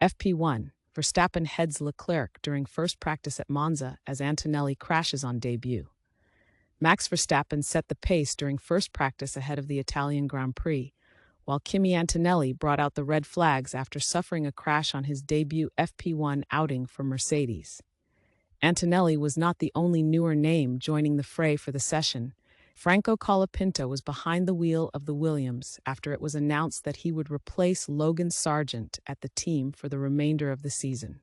FP1, Verstappen heads Leclerc during first practice at Monza as Antonelli crashes on debut. Max Verstappen set the pace during first practice ahead of the Italian Grand Prix, while Kimi Antonelli brought out the red flags after suffering a crash on his debut FP1 outing for Mercedes. Antonelli was not the only newer name joining the fray for the session. Franco Colapinto was behind the wheel of the Williams after it was announced that he would replace Logan Sargent at the team for the remainder of the season.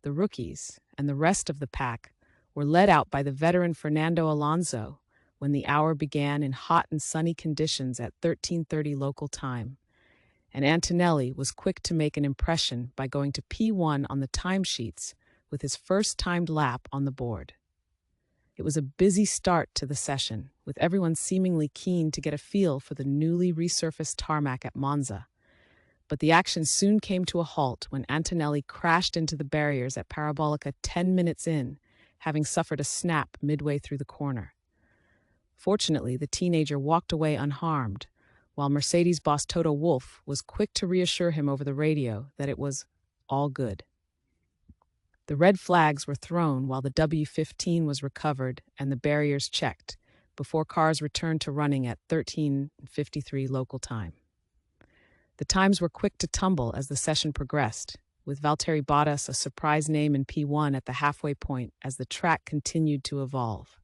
The rookies and the rest of the pack were led out by the veteran Fernando Alonso when the hour began in hot and sunny conditions at 13:30 local time, and Antonelli was quick to make an impression by going to P1 on the timesheets with his first timed lap on the board. It was a busy start to the session, with everyone seemingly keen to get a feel for the newly resurfaced tarmac at Monza. But the action soon came to a halt when Antonelli crashed into the barriers at Parabolica 10 minutes in, having suffered a snap midway through the corner. Fortunately, the teenager walked away unharmed, while Mercedes boss Toto Wolff was quick to reassure him over the radio that it was all good. The red flags were thrown while the W15 was recovered and the barriers checked, before cars returned to running at 13:53 local time. The times were quick to tumble as the session progressed, with Valtteri Bottas a surprise name in P1 at the halfway point as the track continued to evolve.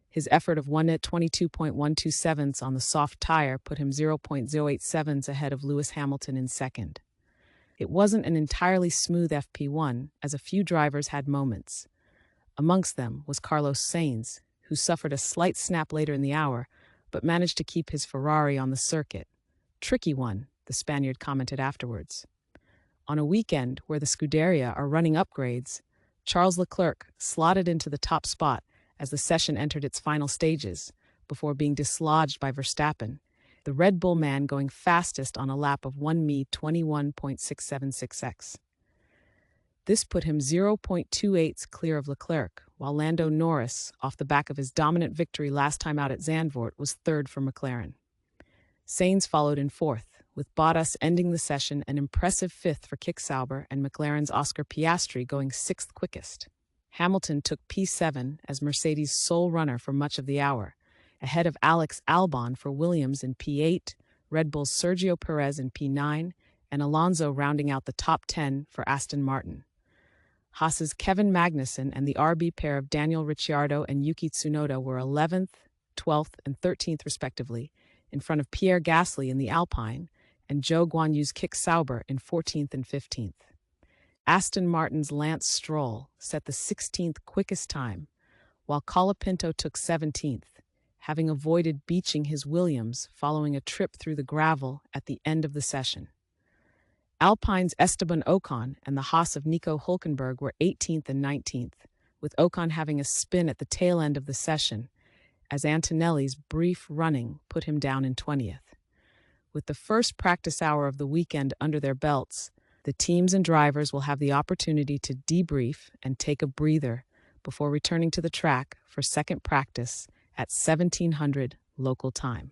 His effort of 1:22.127 on the soft tire put him 0.087 ahead of Lewis Hamilton in second. It wasn't an entirely smooth FP1, as a few drivers had moments. Amongst them was Carlos Sainz, who suffered a slight snap later in the hour, but managed to keep his Ferrari on the circuit. "Tricky one," the Spaniard commented afterwards. On a weekend where the Scuderia are running upgrades, Charles Leclerc slotted into the top spot as the session entered its final stages, before being dislodged by Verstappen, the Red Bull man going fastest on a lap of 1:21.676x. This put him 0.28 clear of Leclerc, while Lando Norris, off the back of his dominant victory last time out at Zandvoort, was third for McLaren. Sainz followed in fourth, with Bottas ending the session an impressive fifth for Kick-Sauber and McLaren's Oscar Piastri going sixth quickest. Hamilton took P7 as Mercedes' sole runner for much of the hour, ahead of Alex Albon for Williams in P8, Red Bull's Sergio Perez in P9, and Alonso rounding out the top 10 for Aston Martin. Haas's Kevin Magnussen and the RB pair of Daniel Ricciardo and Yuki Tsunoda were 11th, 12th, and 13th respectively, in front of Pierre Gasly in the Alpine, and Zhou Guanyu's Kick-Sauber in 14th and 15th. Aston Martin's Lance Stroll set the 16th quickest time, while Colapinto took 17th, having avoided beaching his Williams following a trip through the gravel at the end of the session. Alpine's Esteban Ocon and the Haas of Nico Hülkenberg were 18th and 19th, with Ocon having a spin at the tail end of the session, as Antonelli's brief running put him down in 20th. With the first practice hour of the weekend under their belts, the teams and drivers will have the opportunity to debrief and take a breather before returning to the track for second practice at 1700 local time.